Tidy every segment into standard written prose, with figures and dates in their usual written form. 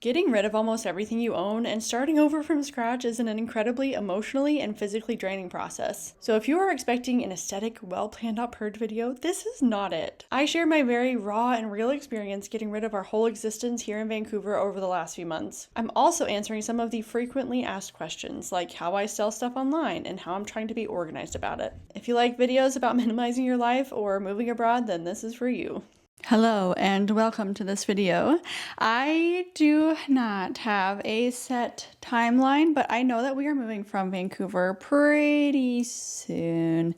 Getting rid of almost everything you own and starting over from scratch is an incredibly emotionally and physically draining process. So if you are expecting an aesthetic, well-planned out purge video, this is not it. I share my very raw and real experience getting rid of our whole existence here in Vancouver over the last few months. I'm also answering some of the frequently asked questions, like how I sell stuff online and how I'm trying to be organized about it. If you like videos about minimizing your life or moving abroad, then this is for you. Hello and welcome to this video. I do not have a set timeline, but I know that we are moving from Vancouver pretty soon.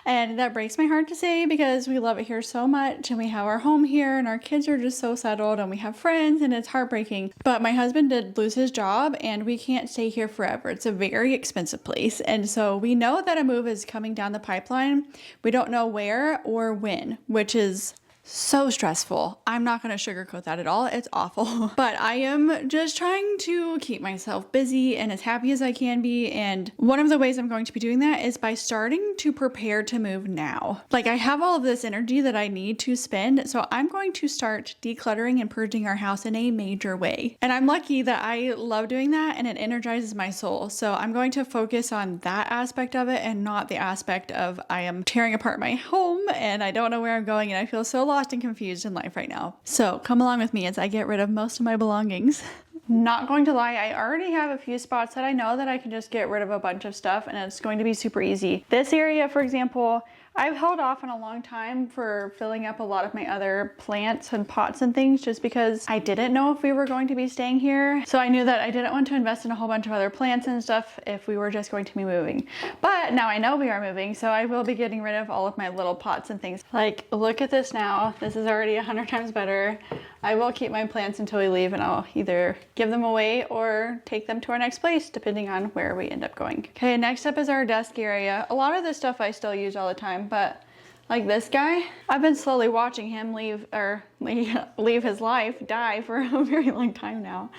And that breaks my heart to say because we love it here so much and we have our home here and our kids are just so settled and we have friends and it's heartbreaking. But my husband did lose his job and we can't stay here forever. It's a very expensive place. And so we know that a move is coming down the pipeline. We don't know where or when, which is so stressful. I'm not going to sugarcoat that at all. It's awful. But I am just trying to keep myself busy and as happy as I can be. And one of the ways I'm going to be doing that is by starting to prepare to move now. Like I have all of this energy that I need to spend. So I'm going to start decluttering and purging our house in a major way. And I'm lucky that I love doing that and it energizes my soul. So I'm going to focus on that aspect of it and not the aspect of I am tearing apart my home and I don't know where I'm going and I feel so lost and confused in life right now. So come along with me as I get rid of most of my belongings. Not going to lie, I already have a few spots that I know that I can just get rid of a bunch of stuff and it's going to be super easy. This area, for example, I've held off on a long time for filling up a lot of my other plants and pots and things just because I didn't know if we were going to be staying here. So I knew that I didn't want to invest in a whole bunch of other plants and stuff if we were just going to be moving. But now I know we are moving, so I will be getting rid of all of my little pots and things. Like, look at this now. This is already 100 times better. I will keep my plants until we leave and I'll either give them away or take them to our next place depending on where we end up going. Okay, next up is our desk area. A lot of this stuff I still use all the time, but like this guy, I've been slowly watching him leave his life, die for a very long time now.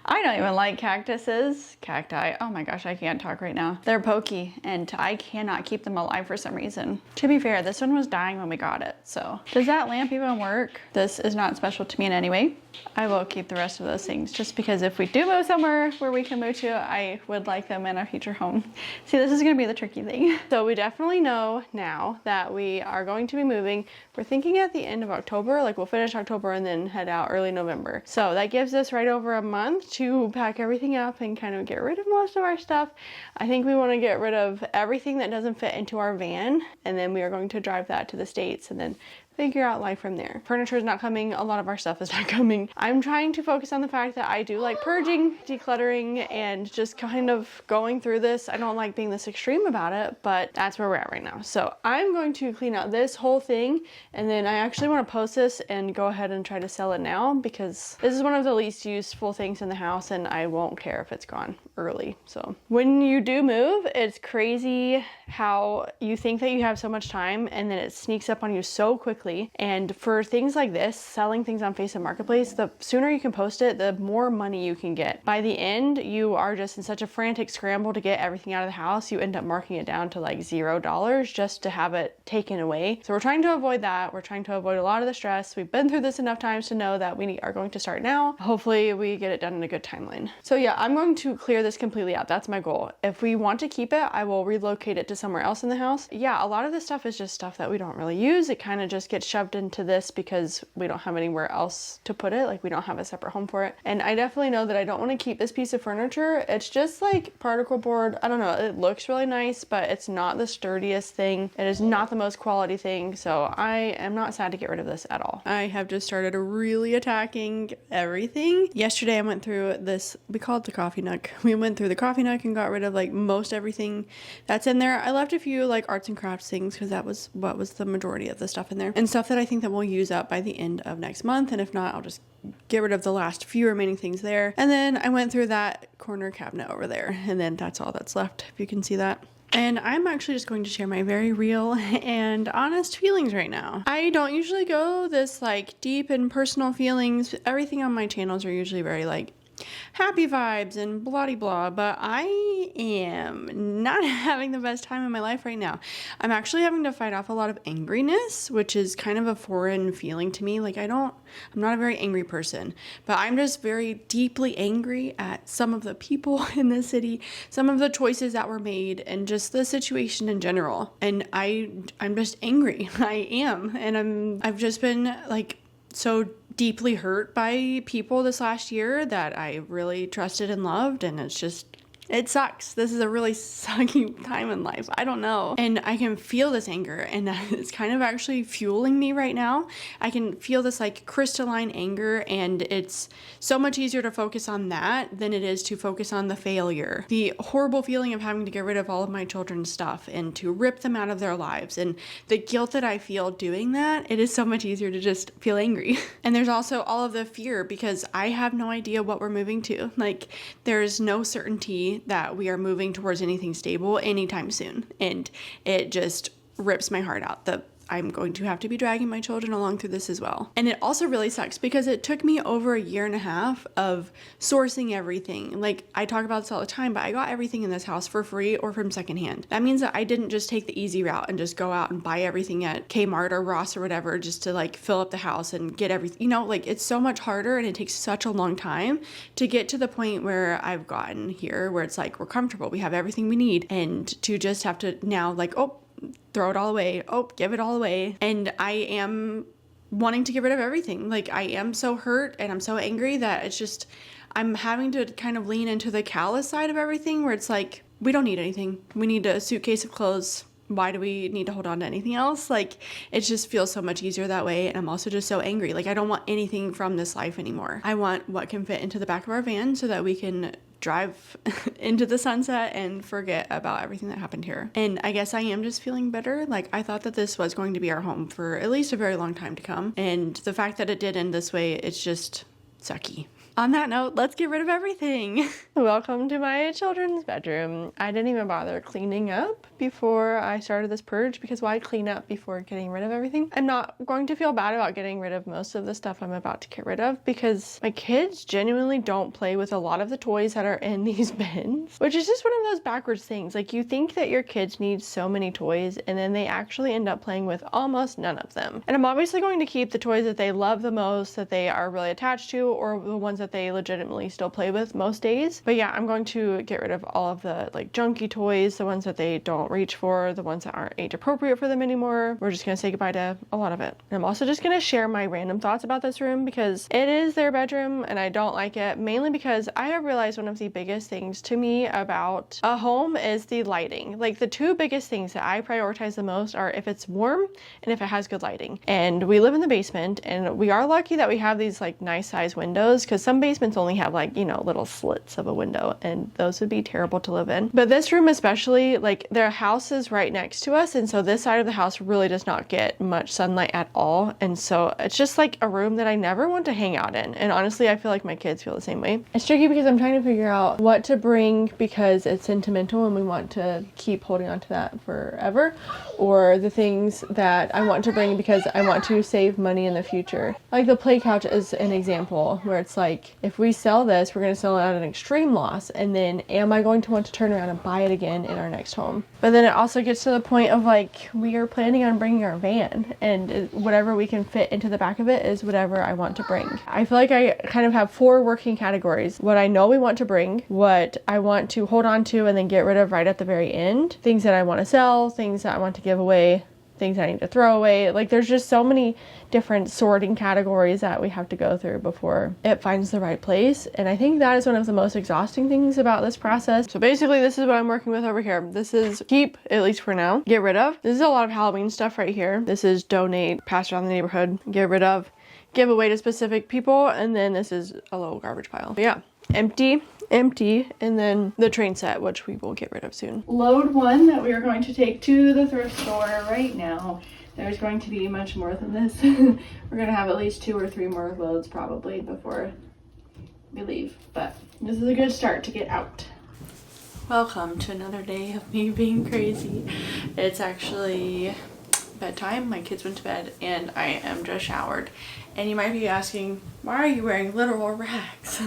I don't even like cacti. Oh my gosh, I can't talk right now. They're pokey and I cannot keep them alive for some reason. To be fair, this one was dying when we got it. So does that lamp even work? This is not special to me in any way. I will keep the rest of those things just because if we do move somewhere where we can move to, I would like them in our future home. See, this is gonna be the tricky thing. So we definitely know now that we are going to be moving. We're thinking at the end of October, like we'll finish October and then head out early November. So that gives us right over a month to pack everything up and kind of get rid of most of our stuff. I think we want to get rid of everything that doesn't fit into our van and then we are going to drive that to the States and then figure out life from there. Furniture is not coming, a lot of our stuff is not coming. I'm trying to focus on the fact that I do like purging, decluttering, and just kind of going through this. I don't like being this extreme about it, but that's where we're at right now. So I'm going to clean out this whole thing, and then I actually want to post this and go ahead and try to sell it now because this is one of the least useful things in the house and I won't care if it's gone early. So when you do move, it's crazy how you think that you have so much time and then it sneaks up on you so quickly. And for things like this, selling things on Facebook Marketplace, the sooner you can post it, the more money you can get. By the end, you are just in such a frantic scramble to get everything out of the house, you end up marking it down to like $0 just to have it taken away. So we're trying to avoid that. We're trying to avoid a lot of the stress. We've been through this enough times to know that we are going to start now. Hopefully we get it done in a good timeline. So yeah, I'm going to clear this completely out. That's my goal. If we want to keep it, I will relocate it to somewhere else in the house. Yeah, a lot of this stuff is just stuff that we don't really use. It kind of just gets shoved into this because we don't have anywhere else to put it. Like we don't have a separate home for it. And I definitely know that I don't want to keep this piece of furniture. It's just like particle board. I don't know. It looks really nice, but it's not the sturdiest thing. It is not the most quality thing. So I am not sad to get rid of this at all. I have just started really attacking everything. Yesterday I went through this, we call it the coffee nook. We went through the coffee nook and got rid of like most everything that's in there. I left a few like arts and crafts things because that was what was the majority of the stuff in there and stuff that I think that we'll use up by the end of next month. And if not, I'll just get rid of the last few remaining things there. And then I went through that corner cabinet over there and then that's all that's left, if you can see that. And I'm actually just going to share my very real and honest feelings right now. I don't usually go this like deep and personal feelings. Everything on my channels are usually very like happy vibes and blah de blah, but I am not having the best time in my life right now. I'm actually having to fight off a lot of angriness, which is kind of a foreign feeling to me. Like I'm not a very angry person, but I'm just very deeply angry at some of the people in the city, some of the choices that were made, and just the situation in general. And I'm just angry. I am, and I've just been like so deeply hurt by people this last year that I really trusted and loved, and it sucks. This is a really sucky time in life. I don't know. And I can feel this anger, and it's kind of actually fueling me right now. I can feel this like crystalline anger, and it's so much easier to focus on that than it is to focus on the failure. The horrible feeling of having to get rid of all of my children's stuff and to rip them out of their lives, and the guilt that I feel doing that, it is so much easier to just feel angry. And there's also all of the fear because I have no idea what we're moving to. Like, there's no certainty that we are moving towards anything stable anytime soon, and it just rips my heart out that I'm going to have to be dragging my children along through this as well. And it also really sucks because it took me over 1.5 years of sourcing everything. Like, I talk about this all the time, but I got everything in this house for free or from secondhand. That means that I didn't just take the easy route and just go out and buy everything at Kmart or Ross or whatever just to like fill up the house and get everything. You know, like, it's so much harder and it takes such a long time to get to the point where I've gotten here, where it's like we're comfortable, we have everything we need, and to just have to now like, oh, throw it all away. Oh, give it all away. And I am wanting to get rid of everything. Like, I am so hurt and I'm so angry that it's just, I'm having to kind of lean into the callous side of everything, where it's like, we don't need anything. We need a suitcase of clothes. Why do we need to hold on to anything else? Like, it just feels so much easier that way. And I'm also just so angry. Like, I don't want anything from this life anymore. I want what can fit into the back of our van so that we can drive into the sunset and forget about everything that happened here. And I guess I am just feeling better. Like, I thought that this was going to be our home for at least a very long time to come. And the fact that it did end this way, it's just sucky. On that note, let's get rid of everything. Welcome to my children's bedroom. I didn't even bother cleaning up before I started this purge, because why clean up before getting rid of everything? I'm not going to feel bad about getting rid of most of the stuff I'm about to get rid of, because my kids genuinely don't play with a lot of the toys that are in these bins, which is just one of those backwards things. Like, you think that your kids need so many toys, and then they actually end up playing with almost none of them. And I'm obviously going to keep the toys that they love the most, that they are really attached to, or the ones that they legitimately still play with most days. But yeah, I'm going to get rid of all of the like junky toys, the ones that they don't reach for, the ones that aren't age appropriate for them anymore. We're just gonna say goodbye to a lot of it. And I'm also just gonna share my random thoughts about this room, because it is their bedroom and I don't like it, mainly because I have realized one of the biggest things to me about a home is the lighting. Like, the two biggest things that I prioritize the most are if it's warm and if it has good lighting. And we live in the basement, and we are lucky that we have these like nice size windows, because some basements only have like, you know, little slits of a window, and those would be terrible to live in. But this room especially, like, their house is right next to us, and so this side of the house really does not get much sunlight at all, and so it's just like a room that I never want to hang out in. And honestly, I feel like my kids feel the same way. It's tricky because I'm trying to figure out what to bring because it's sentimental and we want to keep holding on to that forever, or the things that I want to bring because I want to save money in the future. Like, the play couch is an example where it's like, if we sell this, we're going to sell it at an extreme loss, and then am I going to want to turn around and buy it again in our next home? But then it also gets to the point of like, we are planning on bringing our van, and whatever we can fit into the back of it is whatever I want to bring. I feel like I kind of have 4 working categories: what I know we want to bring, what I want to hold on to and then get rid of right at the very end, things that I want to sell, things that I want to give away, things I need to throw away. Like, there's just so many different sorting categories that we have to go through before it finds the right place. And I think that is one of the most exhausting things about this process. So basically, this is what I'm working with over here. This is keep, at least for now, get rid of. This is a lot of Halloween stuff right here. This is donate, pass around the neighborhood, get rid of, give away to specific people. And then this is a little garbage pile. But yeah, empty, and then the train set, which we will get rid of soon. Load 1 that we are going to take to the thrift store right now. There's going to be much more than this. We're going to have at least 2 or 3 more loads probably before we leave, but this is a good start to get out. Welcome to another day of me being crazy. It's actually bedtime. My kids went to bed and I am just showered. And you might be asking, why are you wearing literal rags?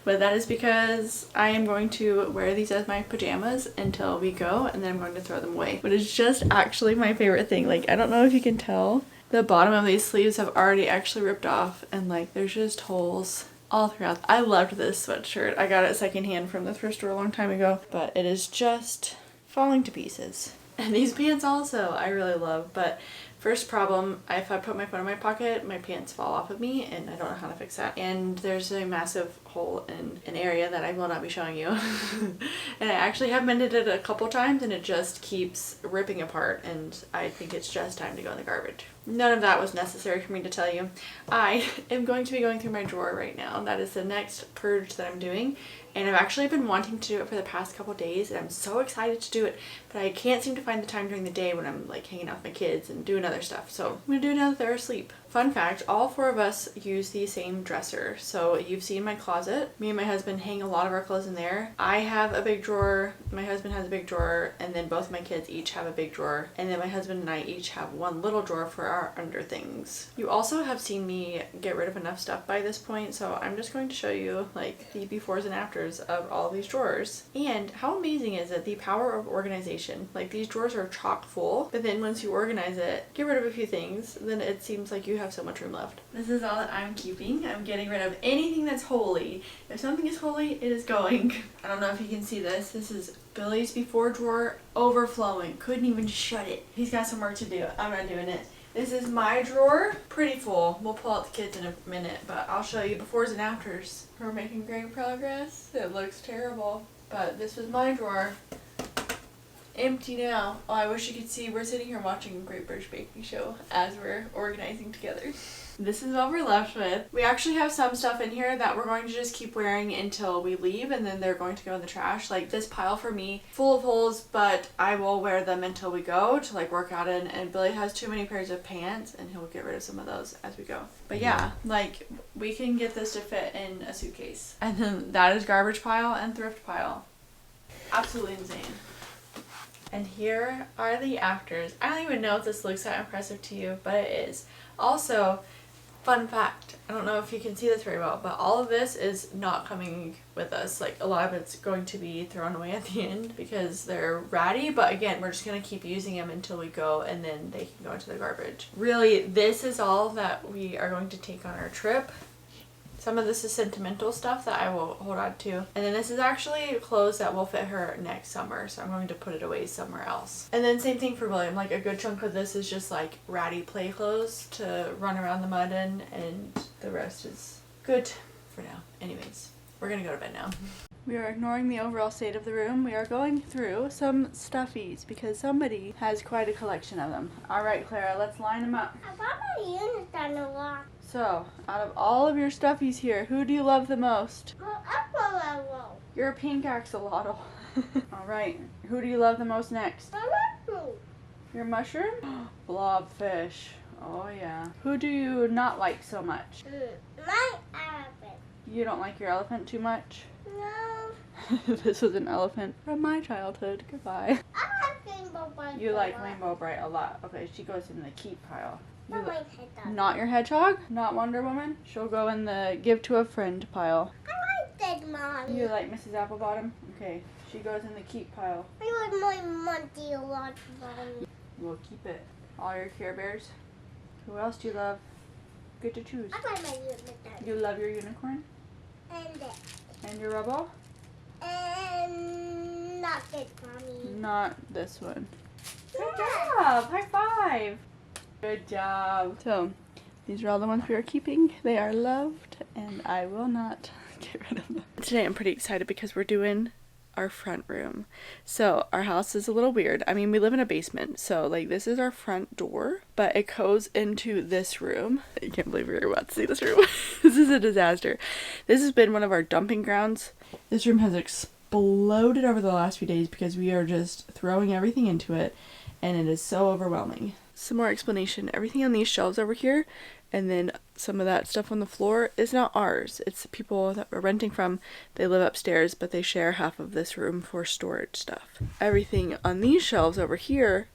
But that is because I am going to wear these as my pajamas until we go, and then I'm going to throw them away. But it's just actually my favorite thing. Like, I don't know if you can tell, the bottom of these sleeves have already actually ripped off, and like there's just holes all throughout. I loved this sweatshirt. I got it secondhand from the thrift store a long time ago, but it is just falling to pieces. And these pants also I really love, but first problem, if I put my phone in my pocket, my pants fall off of me, and I don't know how to fix that. And there's a massive hole in an area that I will not be showing you. And I actually have mended it a couple times, and it just keeps ripping apart, and I think it's just time to go in the garbage. None of that was necessary for me to tell you. I am going to be going through my drawer right now. That is the next purge that I'm doing. And I've actually been wanting to do it for the past couple days, and I'm so excited to do it, but I can't seem to find the time during the day when I'm like hanging out with my kids and doing other stuff. So I'm gonna do it now that they're asleep. Fun fact, all four of us use the same dresser. So you've seen my closet. Me and my husband hang a lot of our clothes in there. I have a big drawer, my husband has a big drawer, and then both my kids each have a big drawer. And then my husband and I each have one little drawer for our under things. You also have seen me get rid of enough stuff by this point, so I'm just going to show you like the befores and afters of all of these drawers. And how amazing is it, the power of organization. Like, these drawers are chock full, but then once you organize it, get rid of a few things, then it seems like you have so much room left. This is all that I'm keeping. I'm getting rid of anything that's holy. If something is holy, it is going. I don't know if you can see this. This is Billy's before drawer overflowing. Couldn't even shut it. He's got some work to do. I'm not doing it. This is my drawer, pretty full. We'll pull out the kids in a minute, but I'll show you befores and afters. We're making great progress. It looks terrible, but this was my drawer. Empty now. Oh, I wish you could see. We're sitting here watching a Great British Baking Show as we're organizing together. This is what we're left with. We actually have some stuff in here that we're going to just keep wearing until we leave, and then they're going to go in the trash. Like this pile for me, full of holes, but I will wear them until we go to like work out in. And Billy has too many pairs of pants, and he'll get rid of some of those as we go. But yeah, like we can get this to fit in a suitcase. And then that is garbage pile and thrift pile. Absolutely insane. And here are the afters. I don't even know if this looks that impressive to you, but it is. Also, fun fact, I don't know if you can see this very well, but all of this is not coming with us. Like, a lot of it's going to be thrown away at the end because they're ratty, but again, we're just going to keep using them until we go, and then they can go into the garbage. Really, this is all that we are going to take on our trip. Some of this is sentimental stuff that I will hold on to. And then this is actually clothes that will fit her next summer, so I'm going to put it away somewhere else. And then same thing for William. Like, a good chunk of this is just like ratty play clothes to run around the mud in, and the rest is good for now. Anyways, we're gonna go to bed now. We are ignoring the overall state of the room. We are going through some stuffies because somebody has quite a collection of them. Alright, Clara, let's line them up. I bought my unit done a lot. So, out of all of your stuffies here, who do you love the most? Well, You're a pink axolotl. Alright, who do you love the most next? Your mushroom? Blobfish. Oh yeah. Who do you not like so much? my elephant. You don't like your elephant too much? No. This was an elephant from my childhood. Goodbye. I like Rainbow Bright. You like Rainbow Bright a lot. Okay, she goes in the keep pile. Not my hedgehog. Not your hedgehog? Not Wonder Woman? She'll go in the give to a friend pile. I like Dead Mom. You like Mrs. Applebottom? Okay, she goes in the keep pile. I like my monkey a lot. We'll keep it. All your Care Bears. Who else do you love? Get to choose. I like my unit done. You love your unicorn? And that. And your rubble? And not Dead Mommy. Not this one. Yeah. Good job! High five! Good job. So, these are all the ones we are keeping. They are loved, and I will not get rid of them. Today I'm pretty excited because we're doing our front room. So, our house is a little weird. I mean, we live in a basement, so like this is our front door, but it goes into this room. I can't believe we're about to see this room. This is a disaster. This has been one of our dumping grounds. This room has exploded over the last few days because we are just throwing everything into it, and it is so overwhelming. Some more explanation. Everything on these shelves over here, and then some of that stuff on the floor is not ours. It's the people that we're renting from. They live upstairs, but they share half of this room for storage stuff. Everything on these shelves over here,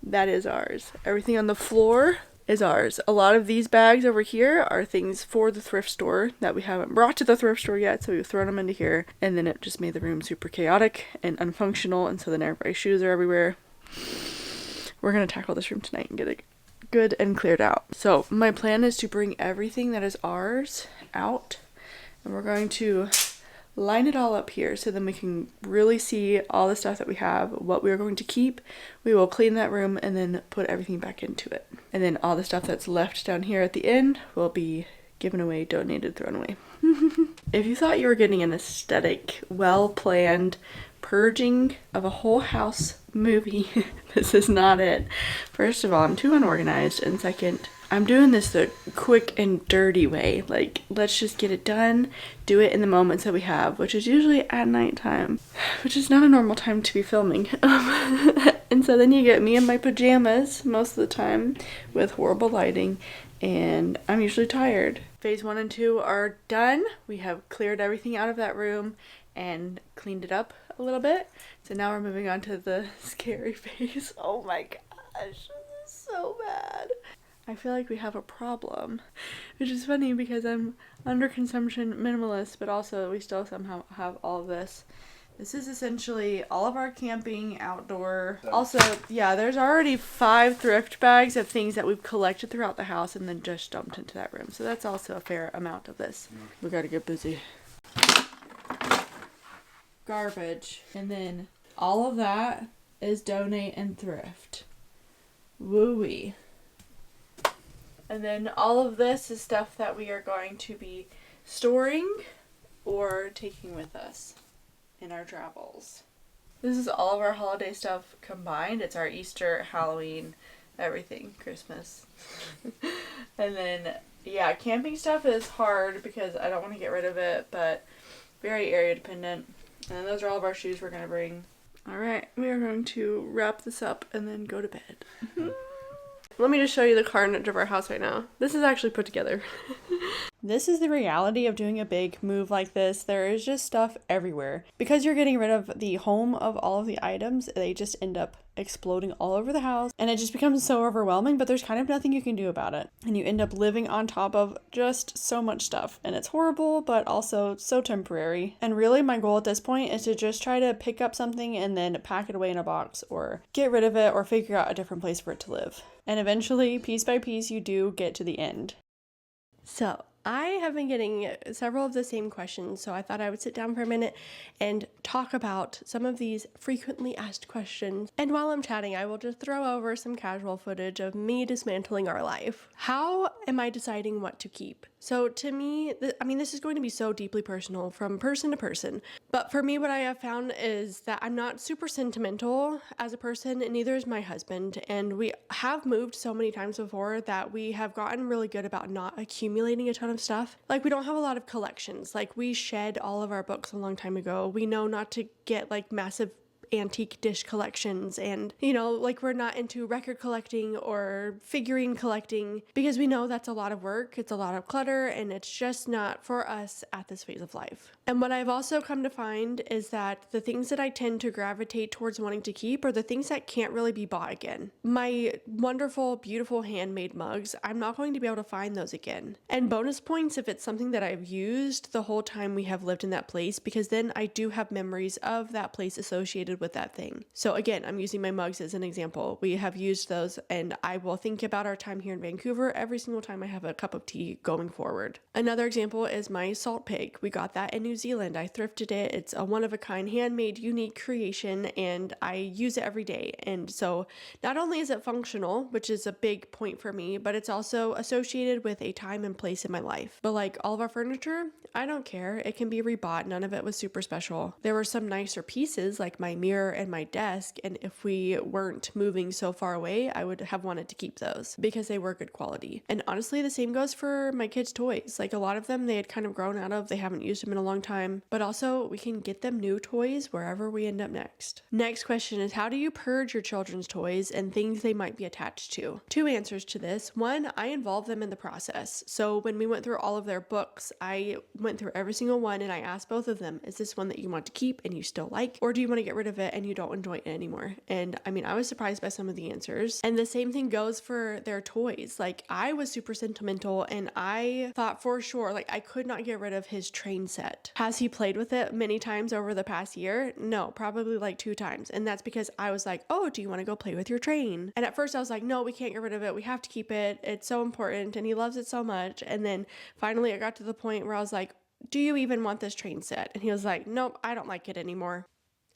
that is ours. Everything on the floor, is ours. A lot of these bags over here are things for the thrift store that we haven't brought to the thrift store yet, so we've thrown them into here, and then it just made the room super chaotic and unfunctional, and so then everybody's shoes are everywhere. We're gonna tackle this room tonight and get it good and cleared out. So my plan is to bring everything that is ours out, and we're going to line it all up here so then we can really see all the stuff that we have, what we are going to keep. We will clean that room and then put everything back into it. And then all the stuff that's left down here at the end will be given away, donated, thrown away. If you thought you were getting an aesthetic, well-planned purging of a whole house movie, this is not it. First of all, I'm too unorganized, and second, I'm doing this the quick and dirty way. Like, let's just get it done, do it in the moments that we have, which is usually at nighttime, which is not a normal time to be filming. And so then you get me in my pajamas most of the time with horrible lighting, and I'm usually tired. Phase 1 and 2 are done. We have cleared everything out of that room and cleaned it up a little bit. So now we're moving on to the scary phase. Oh my gosh, this is so bad. I feel like we have a problem, which is funny because I'm under consumption minimalist, but also we still somehow have all of this. This is essentially all of our camping outdoor. Also, yeah, there's already 5 thrift bags of things that we've collected throughout the house and then just dumped into that room. So that's also a fair amount of this. We gotta get busy. Garbage. And then all of that is donate and thrift. Woo-wee. And then all of this is stuff that we are going to be storing or taking with us in our travels. This is all of our holiday stuff combined. It's our Easter, Halloween, everything, Christmas. And then, yeah, camping stuff is hard because I don't want to get rid of it, but very area dependent. And then those are all of our shoes we're going to bring. All right, we are going to wrap this up and then go to bed. Let me just show you the carnage of our house right now. This is actually put together. This is the reality of doing a big move like this. There is just stuff everywhere. Because you're getting rid of the home of all of the items, they just end up exploding all over the house, and it just becomes so overwhelming, but there's kind of nothing you can do about it. And you end up living on top of just so much stuff, and it's horrible, but also so temporary. And really my goal at this point is to just try to pick up something and then pack it away in a box or get rid of it or figure out a different place for it to live. And eventually, piece by piece, you do get to the end. So, I have been getting several of the same questions, so I thought I would sit down for a minute and talk about some of these frequently asked questions. And while I'm chatting, I will just throw over some casual footage of me dismantling our life. How am I deciding what to keep? So to me, this is going to be so deeply personal from person to person. But for me, what I have found is that I'm not super sentimental as a person, and neither is my husband. And we have moved so many times before that we have gotten really good about not accumulating a ton of stuff. Like, we don't have a lot of collections. Like, we shed all of our books a long time ago. We know not to get like massive antique dish collections, and we're not into record collecting or figurine collecting because we know that's a lot of work, it's a lot of clutter, and it's just not for us at this phase of life. And what I've also come to find is that the things that I tend to gravitate towards wanting to keep are the things that can't really be bought again. My wonderful, beautiful handmade mugs, I'm not going to be able to find those again. And bonus points if it's something that I've used the whole time we have lived in that place, because then I do have memories of that place associated with that thing. So again, I'm using my mugs as an example. We have used those, and I will think about our time here in Vancouver every single time I have a cup of tea going forward. Another example is my salt pig. We got that in New Zealand. I thrifted it. It's a one-of-a-kind, handmade, unique creation, and I use it every day. And so not only is it functional, which is a big point for me, but it's also associated with a time and place in my life. But like all of our furniture, I don't care. It can be rebought. None of it was super special. There were some nicer pieces like my mirror and my desk, and if we weren't moving so far away, I would have wanted to keep those because they were good quality. And honestly, the same goes for my kids' toys. Like, a lot of them they had kind of grown out of, they haven't used them in a long time, but also we can get them new toys wherever we end up next. Next question is, how do you purge your children's toys and things they might be attached to? 2 answers to this. 1, I involve them in the process. So when we went through all of their books, I went through every single one and I asked both of them, is this one that you want to keep and you still like, or do you want to get rid of it and you don't enjoy it anymore? And I mean, I was surprised by some of the answers. And the same thing goes for their toys. Like, I was super sentimental and I thought for sure, like, I could not get rid of his train set. Has he played with it many times over the past year? No, probably like 2 times. And that's because I was like, oh, do you want to go play with your train? And at first I was like, no, we can't get rid of it. We have to keep it. It's so important and he loves it so much. And then finally I got to the point where I was like, do you even want this train set? And he was like, nope, I don't like it anymore.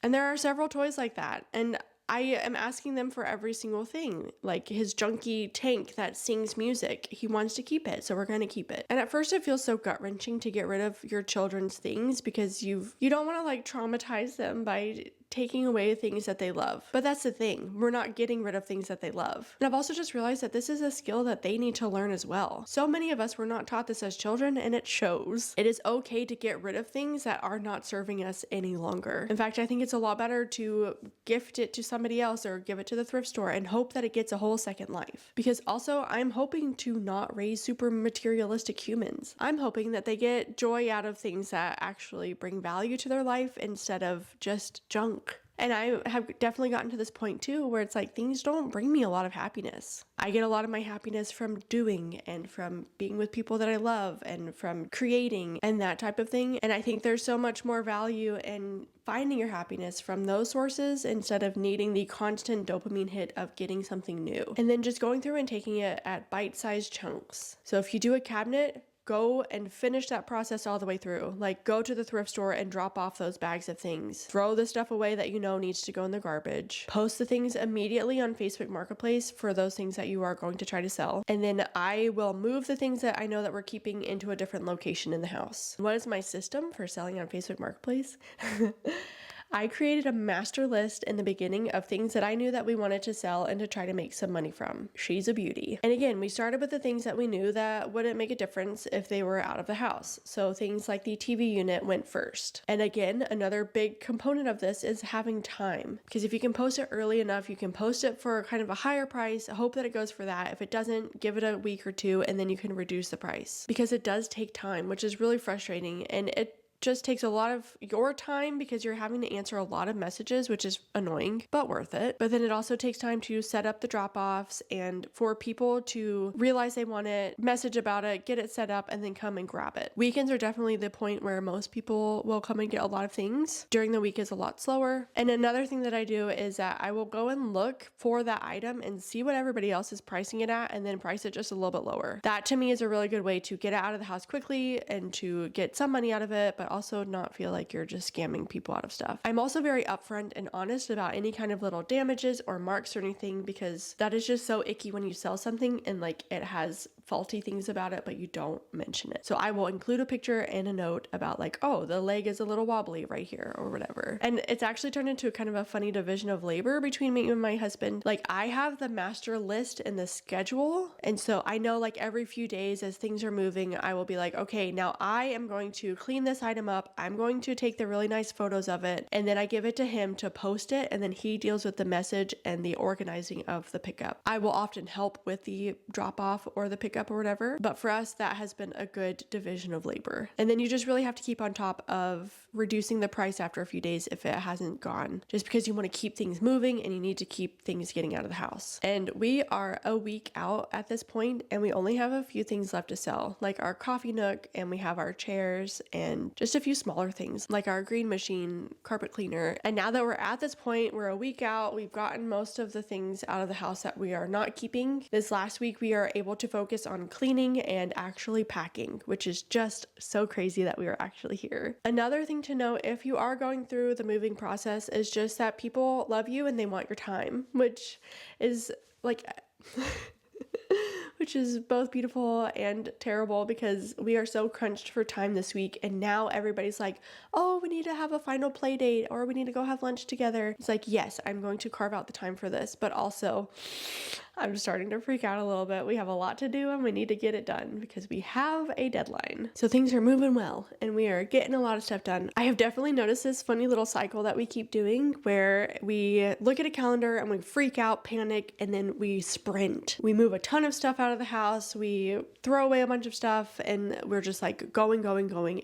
And there are several toys like that. And I am asking them for every single thing, like his junky tank that sings music. He wants to keep it, so we're going to keep it. And at first it feels so gut-wrenching to get rid of your children's things because you don't want to like traumatize them by taking away things that they love. But that's the thing. We're not getting rid of things that they love. And I've also just realized that this is a skill that they need to learn as well. So many of us were not taught this as children, and it shows. It is okay to get rid of things that are not serving us any longer. In fact, I think it's a lot better to gift it to somebody else or give it to the thrift store and hope that it gets a whole second life. Because also, I'm hoping to not raise super materialistic humans. I'm hoping that they get joy out of things that actually bring value to their life instead of just junk. And I have definitely gotten to this point too, where it's like things don't bring me a lot of happiness. I get a lot of my happiness from doing and from being with people that I love and from creating and that type of thing. And I think there's so much more value in finding your happiness from those sources instead of needing the constant dopamine hit of getting something new. And then just going through and taking it at bite-sized chunks. So if you do a cabinet, go and finish that process all the way through. Like, go to the thrift store and drop off those bags of things. Throw the stuff away that you know needs to go in the garbage. Post the things immediately on Facebook Marketplace for those things that you are going to try to sell. And then I will move the things that I know that we're keeping into a different location in the house. What is my system for selling on Facebook Marketplace? I created a master list in the beginning of things that I knew that we wanted to sell and to try to make some money from. She's a beauty. And again, we started with the things that we knew that wouldn't make a difference if they were out of the house. So things like the TV unit went first. And again, another big component of this is having time. Because if you can post it early enough, you can post it for kind of a higher price, hope that it goes for that. If it doesn't, give it a week or 2, and then you can reduce the price. Because it does take time, which is really frustrating. And it just takes a lot of your time because you're having to answer a lot of messages, which is annoying, but worth it. But then it also takes time to set up the drop-offs and for people to realize they want it, message about it, get it set up, and then come and grab it. Weekends are definitely the point where most people will come and get a lot of things. During the week is a lot slower. And another thing that I do is that I will go and look for that item and see what everybody else is pricing it at and then price it just a little bit lower. That to me is a really good way to get it out of the house quickly and to get some money out of it, but also not feel like you're just scamming people out of stuff. I'm also very upfront and honest about any kind of little damages or marks or anything because that is just so icky when you sell something and like it has faulty things about it, but you don't mention it. So I will include a picture and a note about like, oh, the leg is a little wobbly right here or whatever. And it's actually turned into kind of a funny division of labor between me and my husband. Like, I have the master list and the schedule. And so I know like every few days as things are moving, I will be like, okay, now I am going to clean this item up. I'm going to take the really nice photos of it. And then I give it to him to post it. And then he deals with the message and the organizing of the pickup. I will often help with the drop off or the pickup or whatever. But for us, that has been a good division of labor. And then you just really have to keep on top of reducing the price after a few days if it hasn't gone, just because you want to keep things moving and you need to keep things getting out of the house. And we are a week out at this point and we only have a few things left to sell, like our coffee nook, and we have our chairs and just a few smaller things like our green machine, carpet cleaner. And now that we're at this point, we're a week out, we've gotten most of the things out of the house that we are not keeping. This last week, we are able to focus on cleaning and actually packing, which is just so crazy that we are actually here. Another thing to note if you are going through the moving process is just that people love you and they want your time, which is like which is both beautiful and terrible because we are so crunched for time this week. And now everybody's like, oh, we need to have a final play date or we need to go have lunch together. It's like, yes, I'm going to carve out the time for this, but also I'm starting to freak out a little bit. We have a lot to do and we need to get it done because we have a deadline. So things are moving well and we are getting a lot of stuff done. I have definitely noticed this funny little cycle that we keep doing where we look at a calendar and we freak out, panic, and then we sprint. We move a ton of stuff out of the house. We throw away a bunch of stuff and we're just like going,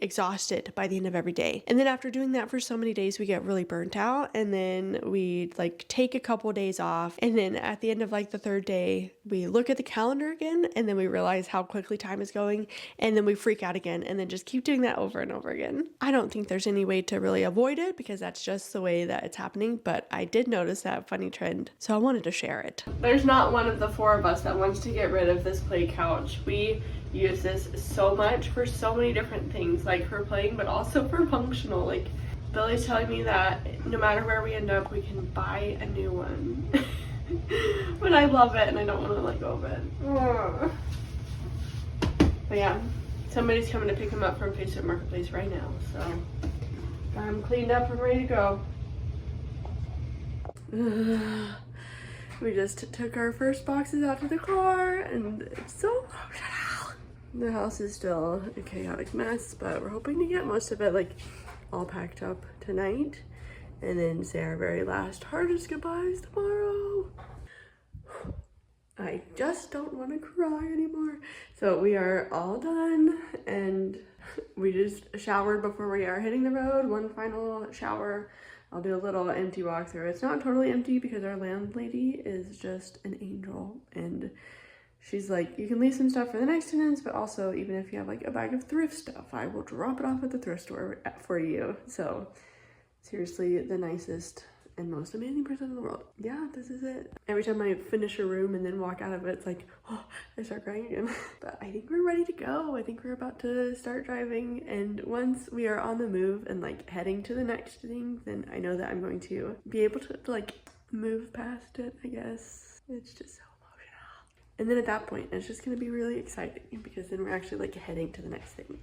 exhausted by the end of every day. And then after doing that for so many days, we get really burnt out and then we like take a couple days off. And then at the end of like the third day, we look at the calendar again and then we realize how quickly time is going and then we freak out again and then just keep doing that over and over again. I don't think there's any way to really avoid it because that's just the way that it's happening, but I did notice that funny trend, so I wanted to share it. There's not one of the four of us that wants to get rid of this play couch. We use this so much for so many different things, like for playing, but also for functional. Like Billy's telling me that no matter where we end up, we can buy a new one. But I love it and I don't want to let go of it. But yeah, somebody's coming to pick him up from Facebook Marketplace right now, so I'm cleaned up and ready to go. We just took our first boxes out to the car and it's so emotional. The house is still a chaotic mess, but we're hoping to get most of it like all packed up tonight and then say our very last hardest goodbyes tomorrow. I just don't want to cry anymore. So we are all done and we just showered before we are hitting the road. One final shower. I'll do a little empty walkthrough. It's not totally empty because our landlady is just an angel and she's like, you can leave some stuff for the next tenants, but also even if you have like a bag of thrift stuff, I will drop it off at the thrift store for you. So seriously, the nicest and most amazing person in the world. Yeah, this is it. Every time I finish a room and then walk out of it, it's like, oh, I start crying again. But I think we're ready to go. I think we're about to start driving. And once we are on the move and like heading to the next thing, then I know that I'm going to be able to like move past it, I guess. It's just so emotional. And then at that point, it's just gonna be really exciting because then we're actually like heading to the next thing.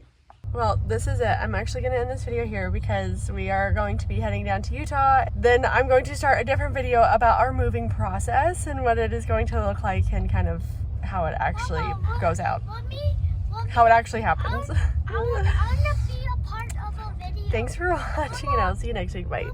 Well, this is it. I'm actually going to end this video here because we are going to be heading down to Utah. Then I'm going to start a different video about our moving process and what it is going to look like and kind of how it actually goes out. How it actually happens. I want to be a part of a video. Thanks for watching and I'll see you next week. Bye.